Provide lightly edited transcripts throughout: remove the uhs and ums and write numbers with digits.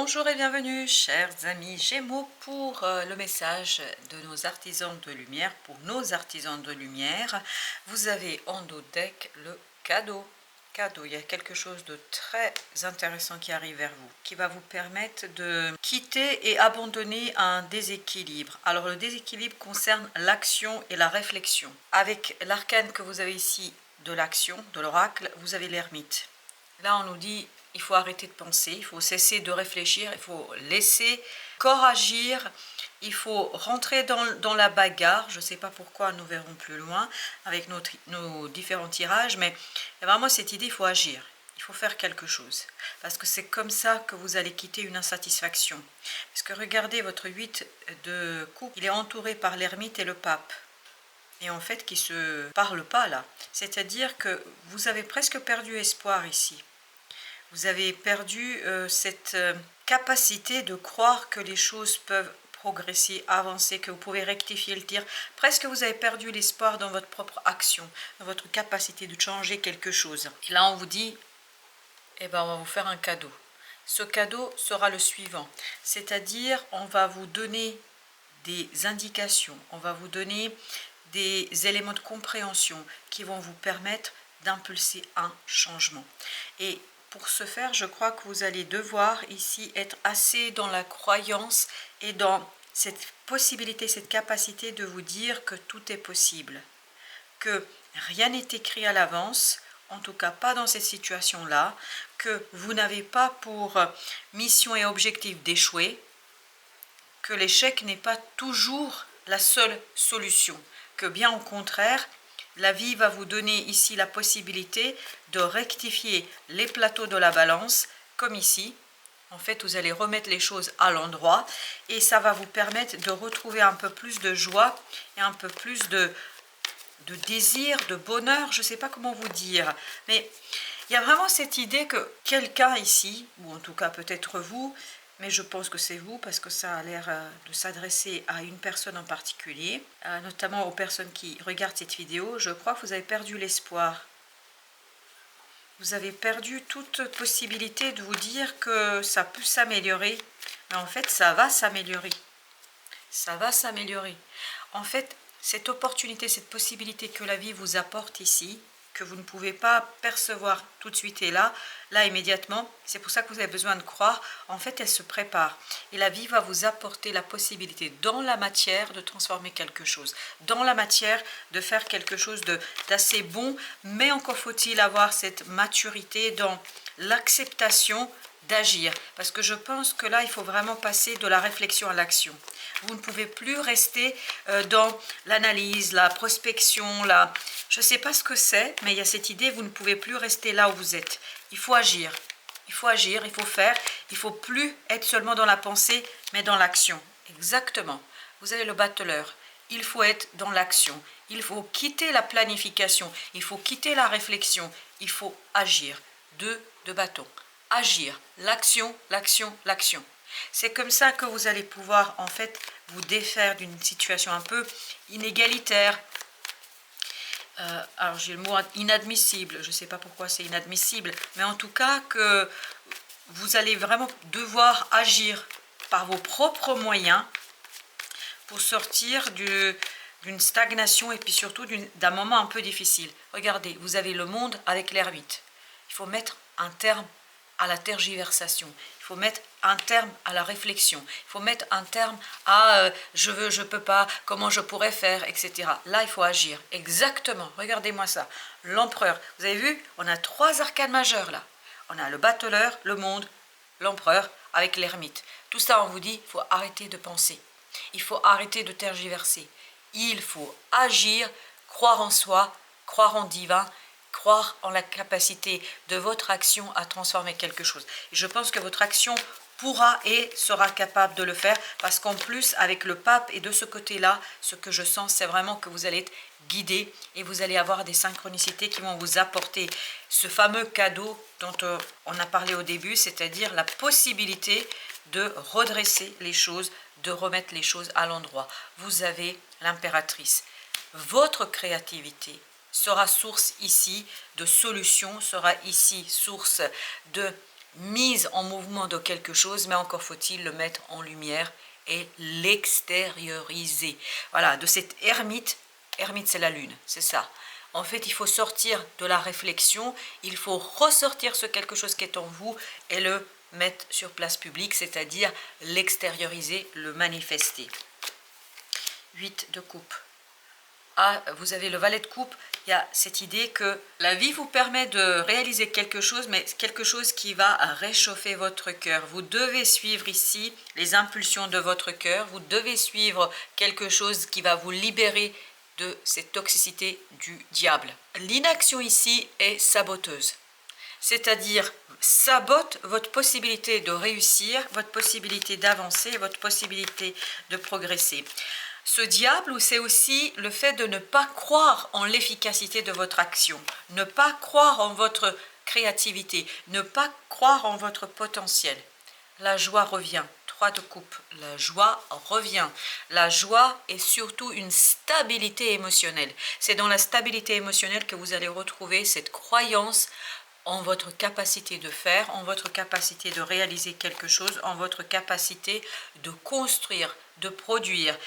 Bonjour et bienvenue, chers amis Gémeaux, pour le message de nos artisans de lumière. Pour nos artisans de lumière, vous avez en dos deck le cadeau. Il y a quelque chose de très intéressant qui arrive vers vous, qui va vous permettre de quitter et abandonner un déséquilibre. Alors le déséquilibre concerne l'action et la réflexion. Avec l'arcane que vous avez ici de l'action, de l'oracle, vous avez l'ermite. Là on nous dit il faut arrêter de penser, il faut cesser de réfléchir, il faut laisser corps agir, il faut rentrer dans la bagarre. Je ne sais pas pourquoi, nous verrons plus loin avec nos différents tirages, mais il y a vraiment cette idée, il faut agir, il faut faire quelque chose. Parce que c'est comme ça que vous allez quitter une insatisfaction. Parce que regardez votre 8 de coupe, il est entouré par l'ermite et le pape. Et en fait, qui ne se parlent pas là. C'est-à-dire que vous avez presque perdu espoir ici. Vous avez perdu cette capacité de croire que les choses peuvent progresser, avancer, que vous pouvez rectifier le tir. Presque vous avez perdu l'espoir dans votre propre action, dans votre capacité de changer quelque chose. Et là, on vous dit, eh ben, on va vous faire un cadeau. Ce cadeau sera le suivant, c'est-à-dire on va vous donner des indications, on va vous donner des éléments de compréhension qui vont vous permettre d'impulser un changement. Et pour ce faire, je crois que vous allez devoir ici être assez dans la croyance et dans cette possibilité, cette capacité de vous dire que tout est possible, que rien n'est écrit à l'avance, en tout cas pas dans cette situation-là, que vous n'avez pas pour mission et objectif d'échouer, que l'échec n'est pas toujours la seule solution, que bien au contraire, la vie va vous donner ici la possibilité de rectifier les plateaux de la balance, comme ici. En fait, vous allez remettre les choses à l'endroit et ça va vous permettre de retrouver un peu plus de joie et un peu plus de désir, de bonheur, je ne sais pas comment vous dire. Mais il y a vraiment cette idée que quelqu'un ici, ou en tout cas peut-être vous, mais je pense que c'est vous parce que ça a l'air de s'adresser à une personne en particulier, notamment aux personnes qui regardent cette vidéo. Je crois que vous avez perdu l'espoir. Vous avez perdu toute possibilité de vous dire que ça peut s'améliorer. Mais en fait, ça va s'améliorer. Ça va s'améliorer. En fait, cette opportunité, cette possibilité que la vie vous apporte ici, que vous ne pouvez pas percevoir tout de suite et là immédiatement, c'est pour ça que vous avez besoin de croire, en fait elle se prépare. Et la vie va vous apporter la possibilité dans la matière de transformer quelque chose, dans la matière de faire quelque chose d'assez bon, mais encore faut-il avoir cette maturité dans l'acceptation d'agir. Parce que je pense que là, il faut vraiment passer de la réflexion à l'action. Vous ne pouvez plus rester dans l'analyse, la prospection, je ne sais pas ce que c'est, mais il y a cette idée, vous ne pouvez plus rester là où vous êtes. Il faut agir. Il faut agir, il faut faire. Il ne faut plus être seulement dans la pensée, mais dans l'action. Exactement. Vous avez le battleur. Il faut être dans l'action. Il faut quitter la planification. Il faut quitter la réflexion. Il faut agir. Deux de bâton. Agir. L'action, l'action, l'action. C'est comme ça que vous allez pouvoir en fait vous défaire d'une situation un peu inégalitaire. Alors j'ai le mot inadmissible, je ne sais pas pourquoi c'est inadmissible, mais en tout cas que vous allez vraiment devoir agir par vos propres moyens pour sortir d'une stagnation et puis surtout d'un moment un peu difficile. Regardez, vous avez le monde avec l'ermite. Il faut mettre un terme à la tergiversation. Il faut mettre un terme à la réflexion. Il faut mettre un terme à je veux, je peux pas, comment je pourrais faire, etc. Là, il faut agir. Exactement. Regardez-moi ça. L'empereur. Vous avez vu, on a 3 arcanes majeurs là. On a le battleur, le monde, l'empereur avec l'ermite. Tout ça, on vous dit, il faut arrêter de penser. Il faut arrêter de tergiverser. Il faut agir, croire en soi, croire en divin, croire en la capacité de votre action à transformer quelque chose. Et je pense que votre action pourra et sera capable de le faire parce qu'en plus, avec le pape et de ce côté-là, ce que je sens, c'est vraiment que vous allez être guidé et vous allez avoir des synchronicités qui vont vous apporter ce fameux cadeau dont on a parlé au début, c'est-à-dire la possibilité de redresser les choses, de remettre les choses à l'endroit. Vous avez l'impératrice. Votre créativité sera source ici de solutions, sera ici source mise en mouvement de quelque chose, mais encore faut-il le mettre en lumière et l'extérioriser. Voilà, de cette ermite c'est la lune, c'est ça. En fait, il faut sortir de la réflexion, il faut ressortir ce quelque chose qui est en vous et le mettre sur place publique, c'est-à-dire l'extérioriser, le manifester. 8 de coupe. Ah, vous avez le valet de coupe, il y a cette idée que la vie vous permet de réaliser quelque chose, mais quelque chose qui va réchauffer votre cœur. Vous devez suivre ici les impulsions de votre cœur, vous devez suivre quelque chose qui va vous libérer de cette toxicité du diable. L'inaction ici est saboteuse, c'est-à-dire sabote votre possibilité de réussir, votre possibilité d'avancer, votre possibilité de progresser. Ce diable, c'est aussi le fait de ne pas croire en l'efficacité de votre action, ne pas croire en votre créativité, ne pas croire en votre potentiel. La joie revient. 3 de coupe, la joie revient. La joie est surtout une stabilité émotionnelle. C'est dans la stabilité émotionnelle que vous allez retrouver cette croyance en votre capacité de faire, en votre capacité de réaliser quelque chose, en votre capacité de construire, de produire.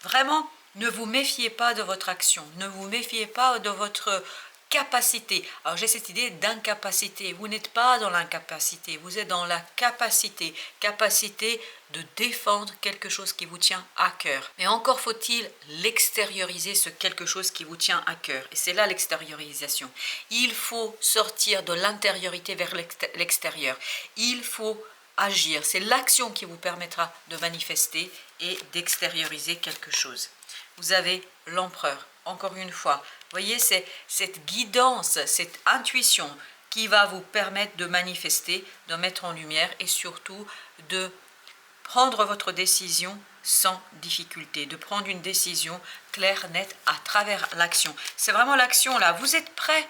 Vraiment, ne vous méfiez pas de votre action, ne vous méfiez pas de votre capacité. Alors j'ai cette idée d'incapacité, vous n'êtes pas dans l'incapacité, vous êtes dans la capacité, capacité de défendre quelque chose qui vous tient à cœur. Mais encore faut-il l'extérioriser, ce quelque chose qui vous tient à cœur. Et c'est là l'extériorisation. Il faut sortir de l'intériorité vers l'extérieur. Il faut agir. C'est l'action qui vous permettra de manifester et d'extérioriser quelque chose. Vous avez l'empereur. Encore une fois, voyez, c'est cette guidance, cette intuition qui va vous permettre de manifester, de mettre en lumière et surtout de prendre votre décision sans difficulté, de prendre une décision claire, nette à travers l'action. C'est vraiment l'action là, vous êtes prêt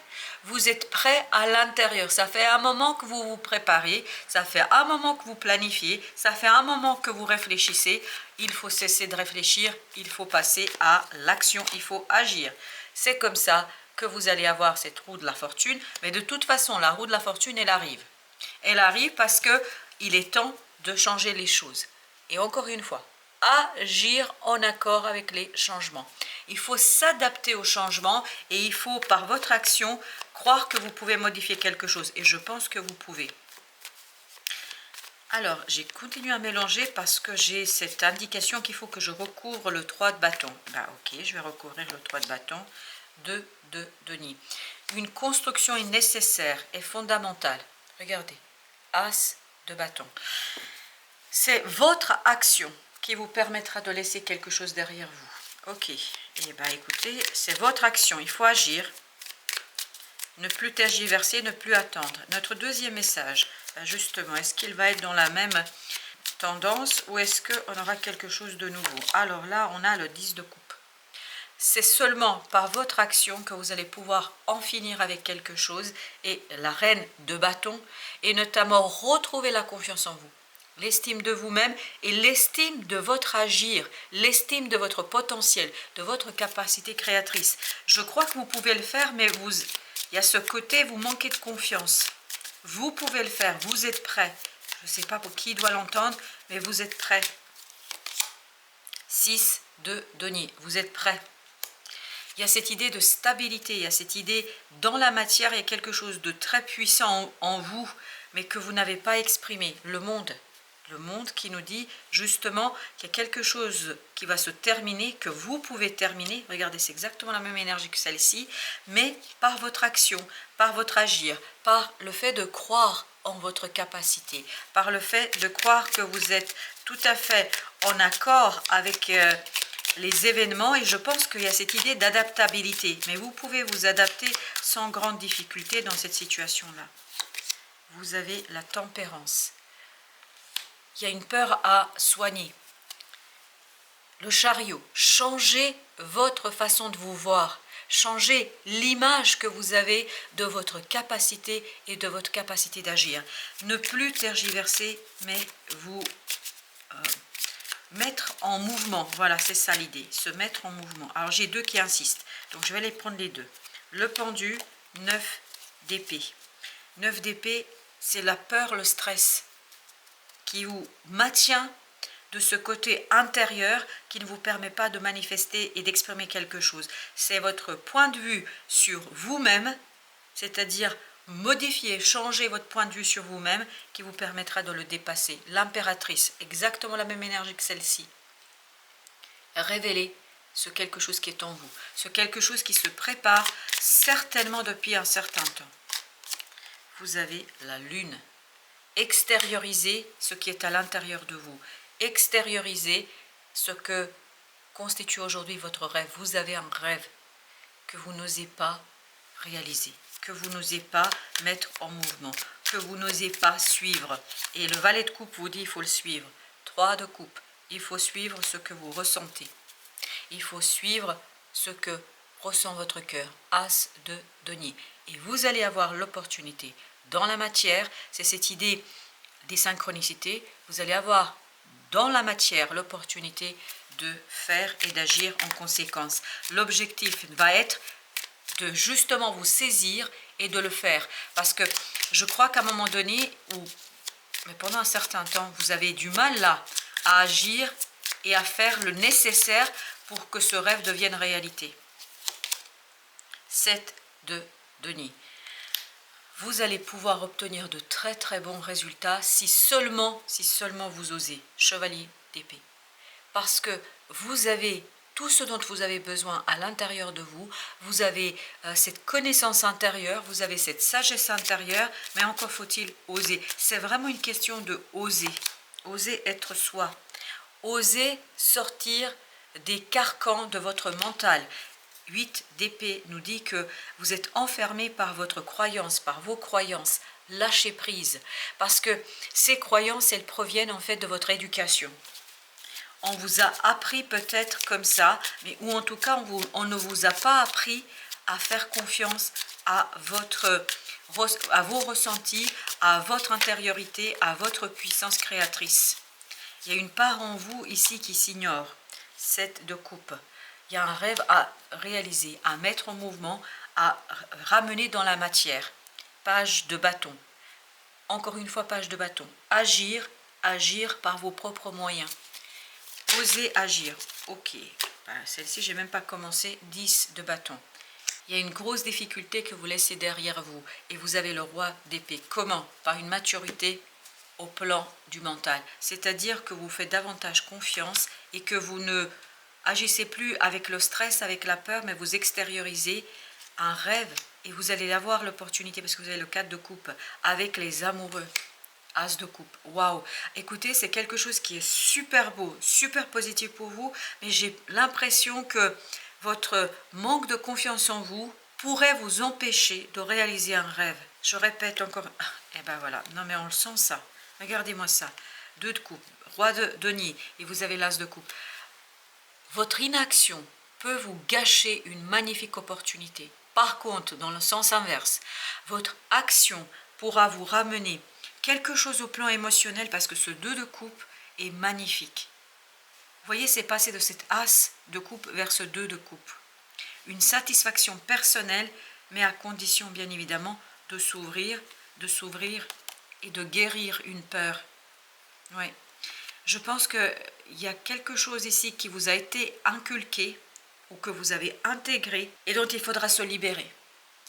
à l'intérieur. Ça fait un moment que vous vous préparez, ça fait un moment que vous planifiez, ça fait un moment que vous réfléchissez. Il faut cesser de réfléchir, il faut passer à l'action, il faut agir. C'est comme ça que vous allez avoir cette roue de la fortune, mais de toute façon, la roue de la fortune, elle arrive. Elle arrive parce que il est temps de changer les choses. Et encore une fois, agir en accord avec les changements. Il faut s'adapter aux changements et il faut, par votre action, croire que vous pouvez modifier quelque chose. Et je pense que vous pouvez. Alors, j'ai continué à mélanger parce que j'ai cette indication qu'il faut que je recouvre le 3 de bâton. Ben, ok, je vais recouvrir le 3 de bâton. 2 de denier. Une construction est nécessaire et fondamentale. Regardez, as de bâton. C'est votre action qui vous permettra de laisser quelque chose derrière vous. Ok, et bien écoutez, c'est votre action, il faut agir. Ne plus tergiverser, ne plus attendre. Notre deuxième message, justement, est-ce qu'il va être dans la même tendance ou est-ce qu'on aura quelque chose de nouveau? Alors là, on a le 10 de coupe. C'est seulement par votre action que vous allez pouvoir en finir avec quelque chose et la reine de bâton et notamment retrouver la confiance en vous, l'estime de vous-même et l'estime de votre agir, l'estime de votre potentiel, de votre capacité créatrice. Je crois que vous pouvez le faire, mais il y a ce côté, vous manquez de confiance. Vous pouvez le faire, vous êtes prêt. Je ne sais pas pour qui doit l'entendre, mais vous êtes prêt. 6 de denier, vous êtes prêt. Il y a cette idée de stabilité, il y a cette idée dans la matière, il y a quelque chose de très puissant en vous, mais que vous n'avez pas exprimé. Le monde qui nous dit justement qu'il y a quelque chose qui va se terminer, que vous pouvez terminer. Regardez, c'est exactement la même énergie que celle-ci, mais par votre action, par votre agir, par le fait de croire en votre capacité, par le fait de croire que vous êtes tout à fait en accord avec les événements, et je pense qu'il y a cette idée d'adaptabilité, mais vous pouvez vous adapter sans grande difficulté dans cette situation-là. Vous avez la tempérance. Il y a une peur à soigner. Le chariot, changez votre façon de vous voir, changez l'image que vous avez de votre capacité et de votre capacité d'agir. Ne plus tergiverser, mais vous mettre en mouvement. Voilà, c'est ça l'idée, se mettre en mouvement. Alors j'ai deux qui insistent, donc je vais les prendre les deux. Le pendu, 9 d'épée. 9 d'épée, c'est la peur, le stress qui vous maintient de ce côté intérieur qui ne vous permet pas de manifester et d'exprimer quelque chose. C'est votre point de vue sur vous-même, c'est-à-dire modifier, changer votre point de vue sur vous-même qui vous permettra de le dépasser. L'impératrice, exactement la même énergie que celle-ci. Révélez ce quelque chose qui est en vous, ce quelque chose qui se prépare certainement depuis un certain temps. Vous avez la lune. Extériorisez ce qui est à l'intérieur de vous. Extériorisez ce que constitue aujourd'hui votre rêve. Vous avez un rêve que vous n'osez pas réaliser, que vous n'osez pas mettre en mouvement, que vous n'osez pas suivre. Et le valet de coupe vous dit il faut le suivre. 3 de coupe, il faut suivre ce que vous ressentez. Il faut suivre ce que ressent votre cœur. As de denier. Et vous allez avoir l'opportunité. Dans la matière, c'est cette idée des synchronicités. Vous allez avoir dans la matière l'opportunité de faire et d'agir en conséquence. L'objectif va être de justement vous saisir et de le faire. Parce que je crois qu'à un moment donné, mais pendant un certain temps, vous avez du mal là à agir et à faire le nécessaire pour que ce rêve devienne réalité. 7 de denier. Vous allez pouvoir obtenir de très très bons résultats si seulement vous osez. Chevalier d'épée. Parce que vous avez tout ce dont vous avez besoin à l'intérieur de vous, vous avez cette connaissance intérieure, vous avez cette sagesse intérieure, mais encore faut-il oser. C'est vraiment une question de oser. Oser être soi. Oser sortir des carcans de votre mental. 8 d'épée nous dit que vous êtes enfermé par votre croyance, par vos croyances. Lâchez prise. Parce que ces croyances, elles proviennent en fait de votre éducation. On vous a appris peut-être comme ça, mais ou en tout cas, on ne vous a pas appris à faire confiance à vos ressentis, à votre intériorité, à votre puissance créatrice. Il y a une part en vous ici qui s'ignore. 7 de coupe. Il y a un rêve à réaliser, à mettre en mouvement, à ramener dans la matière. Page de bâton. Encore une fois, page de bâton. Agir par vos propres moyens. Oser agir. Ok. Celle-ci, je n'ai même pas commencé. 10 de bâton. Il y a une grosse difficulté que vous laissez derrière vous. Et vous avez le roi d'épée. Comment? Par une maturité au plan du mental. C'est-à-dire que vous faites davantage confiance et que vous ne agissez plus avec le stress, avec la peur, mais vous extériorisez un rêve et vous allez avoir l'opportunité, parce que vous avez le 4 de coupe, avec les amoureux. As de coupe. Waouh! Écoutez, c'est quelque chose qui est super beau, super positif pour vous, mais j'ai l'impression que votre manque de confiance en vous pourrait vous empêcher de réaliser un rêve. Je répète encore. Et ben voilà. Non mais on le sent ça. Regardez-moi ça. 2 de coupe. Roi de denier. Et vous avez l'as de coupe. Votre inaction peut vous gâcher une magnifique opportunité. Par contre, dans le sens inverse, votre action pourra vous ramener quelque chose au plan émotionnel parce que ce 2 de coupe est magnifique. Vous voyez, c'est passé de cet as de coupe vers ce 2 de coupe. Une satisfaction personnelle, mais à condition bien évidemment de s'ouvrir et de guérir une peur. Oui. Je pense qu'il y a quelque chose ici qui vous a été inculqué ou que vous avez intégré et dont il faudra se libérer.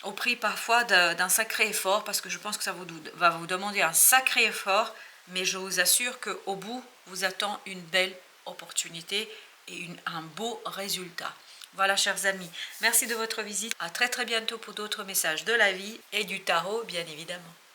Au prix parfois d'un sacré effort, parce que je pense que ça va vous demander un sacré effort, mais je vous assure qu'au bout, vous attend une belle opportunité et un beau résultat. Voilà, chers amis, merci de votre visite. À très très bientôt pour d'autres messages de la vie et du tarot, bien évidemment.